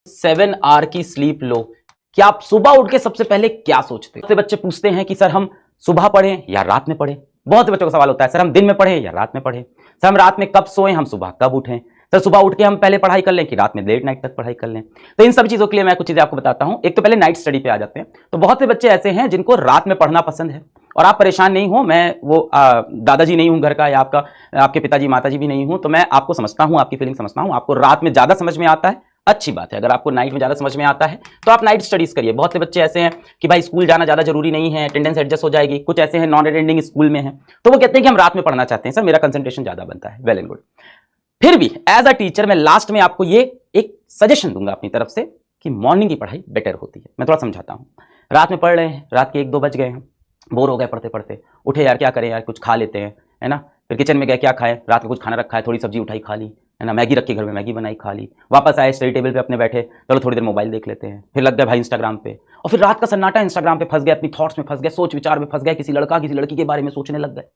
7 our की sleep लो। क्या आप सुबह उठ के सबसे पहले क्या सोचते हो? बच्चे पूछते हैं कि सर हम सुबह पढ़ें या रात में पढ़ें। बहुत से बच्चों का सवाल होता है सर हम दिन में पढ़ें या रात में पढ़ें, सर हम रात में कब सोएं, हम सुबह कब उठें, सर सुबह उठ के हम पहले पढ़ाई कर लें कि रात में लेट नाइट तक पढ़ाई कर लें। तो इन सब चीजों के लिए मैं कुछ चीजें आपको बताता हूं। एक तो पहले नाइट स्टडी पे आ जाते हैं। तो बहुत से बच्चे ऐसे हैं जिनको रात में पढ़ना पसंद है, और आप परेशान नहीं हो, मैं वो दादाजी नहीं हूं घर का, या आपके पिताजी माताजी भी नहीं हूं, तो मैं आपको समझता हूं, आपकी फीलिंग समझता हूं। आपको रात में ज्यादा समझ में आता है, अच्छी बात है। अगर आपको नाइट में ज्यादा समझ में आता है तो आप नाइट स्टडीज करिए। बहुत से बच्चे ऐसे हैं कि भाई स्कूल जाना ज्यादा जरूरी नहीं है, अटेंडेंस एडजस्ट हो जाएगी। कुछ ऐसे हैं नॉन अटेंडिंग स्कूल में हैं, तो वो कहते हैं कि हम रात में पढ़ना चाहते हैं, सर मेरा कंसंट्रेशन ज्यादा बनता है। Well and good. फिर भी एज अ टीचर मैं लास्ट में आपको ये एक सजेशन दूंगा अपनी तरफ से कि मॉर्निंग की पढ़ाई बेटर होती है। मैं थोड़ा समझाता हूं। रात में पढ़ रहे हैं, रात के 1-2 बज गए हैं, बोर हो गए पढ़ते पढ़ते, उठे यार क्या करें यार, कुछ खा लेते हैं, है ना। फिर किचन में गए, क्या खाए, रात को कुछ खाना रखा है, थोड़ी सब्जी उठाई खा ली, है ना, मैगी रखी घर में, मैगी बनाई खा ली। वापस आए स्टडी टेबल पे अपने बैठे, चलो थोड़ी देर मोबाइल देख लेते हैं, फिर लग गए भाई इंस्टाग्राम पे, और फिर रात का सन्नाटा इंस्टाग्राम पे फंस गए, अपनी थॉट्स में फंस गए, सोच विचार में फंस गए, किसी लड़का किसी लड़की के बारे में सोचने लग गए।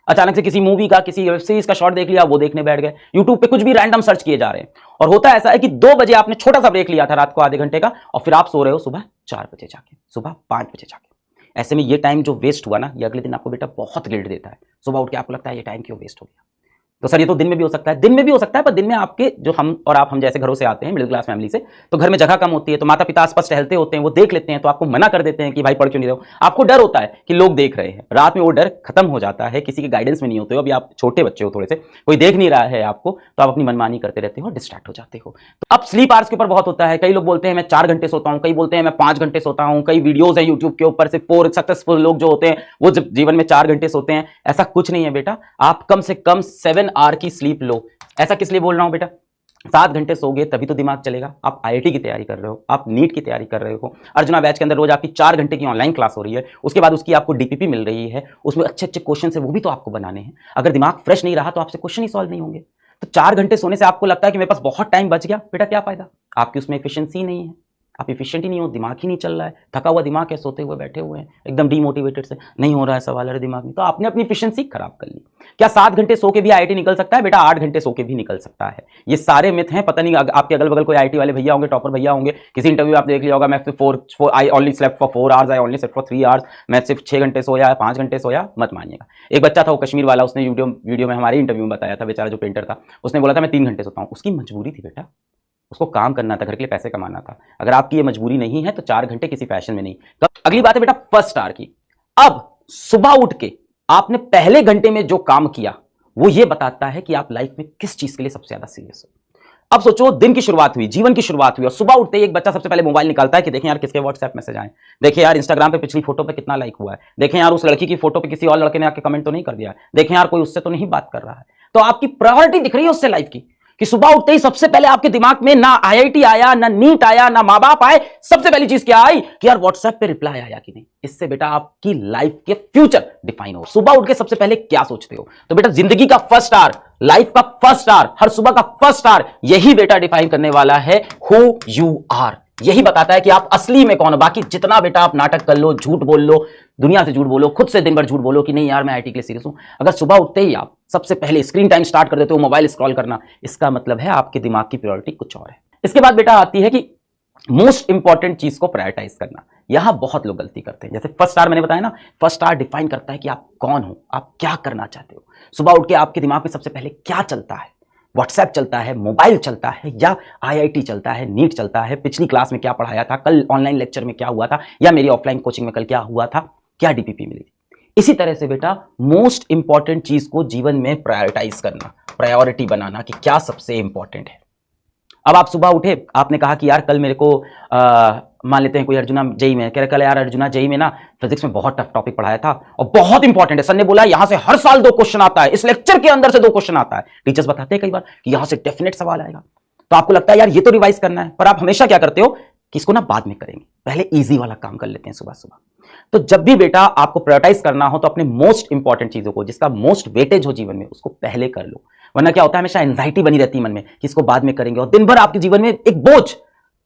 अचानक से किसी मूवी का, किसी वेब सीरीज का शॉर्ट देख लिया, वो देखने बैठ गए। यूट्यूब पे कुछ भी रैंडम सर्च किए जा रहे हैं। और होता ऐसा है कि 2 बजे आपने छोटा सा ब्रेक लिया था रात को आधे घंटे का, और फिर आप सो रहे हो सुबह 4 बजे जाके, सुबह 5 बजे जाके। ऐसे में ये टाइम जो वेस्ट हुआ ना, ये अगले दिन आपको बेटा बहुत गिल्ट देता है। सुबह उठ के आपको लगता है ये टाइम क्यों वेस्ट हो गया। तो सर ये तो दिन में भी हो सकता है, दिन में भी हो सकता है, पर दिन में आपके जो हम और आप हम जैसे घरों से आते हैं, मिडिल क्लास फैमिली से, तो घर में जगह कम होती है, तो माता पिता आसपास टहलते होते हैं, वो देख लेते हैं, तो आपको मना कर देते हैं कि भाई पढ़ क्यों नहीं रहे हो। आपको डर होता है कि लोग देख रहे हैं। रात में वो डर खत्म हो जाता है, किसी के गाइडेंस में नहीं होते हो, अभी आप छोटे बच्चे हो, थोड़े से कोई देख नहीं रहा है आपको, तो आप अपनी मनमानी करते रहते हो, डिस्ट्रैक्ट हो जाते हो। तो अब स्लीप आवर्स के ऊपर बहुत होता है। कई लोग बोलते हैं मैं 4 घंटे सोता हूं, कई बोलते हैं मैं 5 घंटे सोता हूं, कई वीडियोज है यूट्यूब के ऊपर से 4 सक्सेसफुल लोग जो होते हैं वो जीवन में 4 घंटे सोते हैं। ऐसा कुछ नहीं है बेटा, आप कम से कम 7 आवर की स्लीप लो। ऐसा किस लिए बोल रहा हूं बेटा, 7 घंटे सोगे तभी तो दिमाग चलेगा। आप आईआईटी की तैयारी कर रहे हो, आप नीट की तैयारी कर रहे हो, अर्जुना बैच के अंदर रोज आपकी 4 घंटे की ऑनलाइन क्लास हो रही है, उसके बाद उसकी आपको डीपीपी मिल रही है, उसमें अच्छे अच्छे क्वेश्चन है, वो भी तो आपको बनाने हैं। अगर दिमाग फ्रेश नहीं रहा तो आपसे क्वेश्चन ही सॉल्व नहीं होंगे। तो 4 घंटे सोने से आपको लगता है कि मेरे पास बहुत टाइम बच गया, बेटा क्या फायदा, आपकी उसमें एफिशिएंसी नहीं है, आप एफिशिएंट ही नहीं हो, दिमाग ही नहीं चल रहा है, थका हुआ दिमाग है, सोते हुए बैठे हुए हैं, एकदम डीमोटिवेटेड से नहीं हो रहा है सवाल अरे दिमाग में, तो आपने अपनी एफिशिएंसी खराब कर ली। क्या 7 घंटे सो के भी आईआईटी निकल सकता है? बेटा 8 घंटे सो के भी निकल सकता है। ये सारे मिथ हैं। पता नहीं आपके अगल बगल कोई आईआईटी वाले भैया होंगे, टॉपर भैया होंगे, किसी इंटरव्यू आप देख लिया होगा, मैं I only slept for 4 hours, I only slept for 3 hours, मैं सिर्फ 6 घंटे सोया, 5 घंटे सोया। मत मानिएगा। एक बच्चा था वो कश्मीर वाला, उसने वीडियो में हमारे इंटरव्यू में बताया था, बेचारा जो पेंटर था, उसने बोला था मैं 3 घंटे सोता हूँ। उसकी मजबूरी थी बेटा, उसको काम करना था, घर के लिए पैसे कमाना था। अगर आपकी ये मजबूरी नहीं है तो 4 घंटे किसी फैशन में नहीं। अगली बात है बेटा फर्स्ट आवर की। अब सुबह उठ के आपने पहले घंटे में जो काम किया वो ये बताता है कि आप लाइफ में किस चीज के लिए सबसे ज्यादा सीरियस हो। अब सोचो, दिन की शुरुआत हुई, जीवन की शुरुआत हुई, और सुबह उठते ही एक बच्चा सबसे पहले मोबाइल निकालता है कि देखें यार किसके व्हाट्सएप मैसेज आए, देखें यार इंस्टाग्राम पे पिछली फोटो पे कितना लाइक हुआ है, देखें यार उस लड़की की फोटो पे किसी और लड़के ने आके कमेंट तो नहीं कर दिया, देखें यार कोई उससे तो नहीं बात कर रहा है। तो आपकी प्रायोरिटी दिख रही है उससे लाइफ की, कि सुबह उठते ही सबसे पहले आपके दिमाग में ना आईआईटी आया, ना नीट आया, ना मां बाप आए, सबसे पहली चीज क्या आई कि यार व्हाट्सएप पे रिप्लाई आया कि नहीं। इससे बेटा आपकी लाइफ के फ्यूचर डिफाइन हो। सुबह उठ के सबसे पहले क्या सोचते हो, तो बेटा जिंदगी का फर्स्ट आवर, लाइफ का फर्स्ट आवर, हर सुबह का फर्स्ट आवर, यही बेटा डिफाइन करने वाला है हु यू आर। यही बताता है कि आप असली में कौन हो। बाकी जितना बेटा आप नाटक कर लो, झूठ बोल लो, दुनिया से झूठ बोलो, खुद से दिन भर झूठ बोलो कि नहीं यार मैं आईआईटी के लिए सीरियस हूं, अगर सुबह उठते ही आप सबसे पहले स्क्रीन टाइम स्टार्ट कर देते हो मोबाइल स्क्रॉल करना, इसका मतलब है आपके दिमाग की प्रायोरिटी कुछ और है। इसके बाद बेटा आती है कि मोस्ट इंपॉर्टेंट चीज को प्रायोरिटाइज करना। यहां बहुत लोग गलती करते हैं। जैसे फर्स्ट आवर मैंने बताया ना, फर्स्ट आवर डिफाइन करता है कि आप कौन हो, आप क्या करना चाहते हो। सुबह उठ के आपके दिमाग में सबसे पहले क्या चलता है, व्हाट्सएप चलता है, मोबाइल चलता है, या आईआईटी चलता है, नीट चलता है, पिछली क्लास में क्या पढ़ाया था, कल ऑनलाइन लेक्चर में क्या हुआ था, या मेरी ऑफलाइन कोचिंग में कल क्या हुआ था, क्या डीपीपी मिली थी। इसी तरह से बेटा मोस्ट इंपॉर्टेंट चीज को जीवन में प्रायोरिटाइज करना, प्रायोरिटी बनाना कि क्या सबसे इंपॉर्टेंट है। अब आप सुबह उठे, आपने कहा कि यार कल मेरे को मान लेते हैं कोई अर्जुना जेई में, कह रहे कल यार अर्जुना जेई में ना फिजिक्स में बहुत टफ टॉपिक पढ़ाया था और बहुत इंपॉर्टेंट है, सर ने बोला यहां से हर साल 2 क्वेश्चन आता है, इस लेक्चर के अंदर से 2 क्वेश्चन आता है। टीचर्स बताते हैं कई बार कि यहां से डेफिनेट सवाल आएगा, तो आपको लगता है यार ये तो रिवाइज करना है, पर आप हमेशा क्या करते हो कि इसको ना बाद में करेंगे, पहले इजी वाला काम कर लेते हैं सुबह सुबह। तो जब भी बेटा आपको प्रायोरिटाइज करना हो तो अपने मोस्ट इंपॉर्टेंट चीजों को, जिसका मोस्ट वेटेज हो जीवन में, उसको पहले कर लो। वरना क्या होता है, हमेशा एंजाइटी बनी रहती है मन में कि इसको बाद में करेंगे, और दिन भर आपके जीवन में एक बोझ,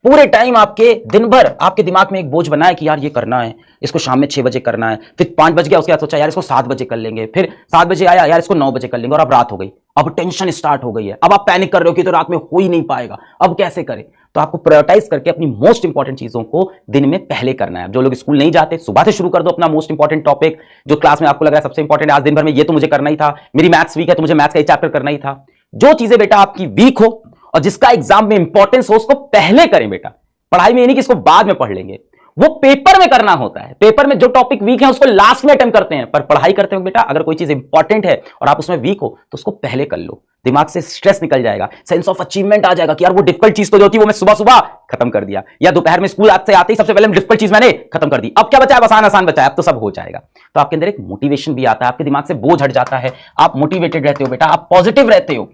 पूरे टाइम आपके दिन भर आपके दिमाग में एक बोझ बना है कि यार ये करना है, इसको शाम में 6 बजे करना है, फिर 5 बज गया, उसके बाद सोचा यार इसको 7 बजे कर लेंगे, फिर 7 बजे आया यार इसको 9 बजे कर लेंगे, और अब रात हो गई, अब टेंशन स्टार्ट हो गई है, अब आप पैनिक कर रहे हो कि तो रात में हो ही नहीं पाएगा, अब कैसे करें। तो आपको प्रायोरिटाइज करके अपनी मोस्ट इंपॉर्टेंट चीजों को दिन में पहले करना है। जो लोग स्कूल नहीं जाते, सुबह से शुरू कर दो अपना मोस्ट इंपॉर्टेंट टॉपिक, जो क्लास में आपको लग रहा है सबसे इंपॉर्टेंट आज दिन भर में, ये तो मुझे करना ही था, मेरी मैथ्स वीक है तो मुझे मैथ्स का एक चैप्टर करना ही था। जो चीजें बेटा आपकी वीक हो और जिसका एग्जाम में इंपॉर्टेंस हो, उसको पहले करें बेटा। पढ़ाई में ये नहीं कि इसको बाद में पढ़ लेंगे, वो पेपर में करना होता है। पेपर में जो टॉपिक वीक है उसको लास्ट में अटेम्प्ट करते हैं, पर पढ़ाई करते हो बेटा अगर कोई चीज इंपॉर्टेंट है और आप उसमें वीक हो तो उसको पहले कर लो। दिमाग से स्ट्रेस निकल जाएगा, सेंस ऑफ अचीवमेंट आ जाएगा कि यार वो डिफिकल्ट चीज तो जो थी वो मैं सुबह सुबह खत्म कर दिया, या दोपहर में स्कूल से आते ही सबसे पहले डिफिकल्ट चीज मैंने खत्म कर दी, अब क्या बचा है, आसान आसान बचा है, अब तो सब हो जाएगा। तो आपके अंदर एक मोटिवेशन भी आता है, आपके दिमाग से बोझ हट जाता है, आप मोटिवेटेड रहते हो बेटा, आप पॉजिटिव रहते हो।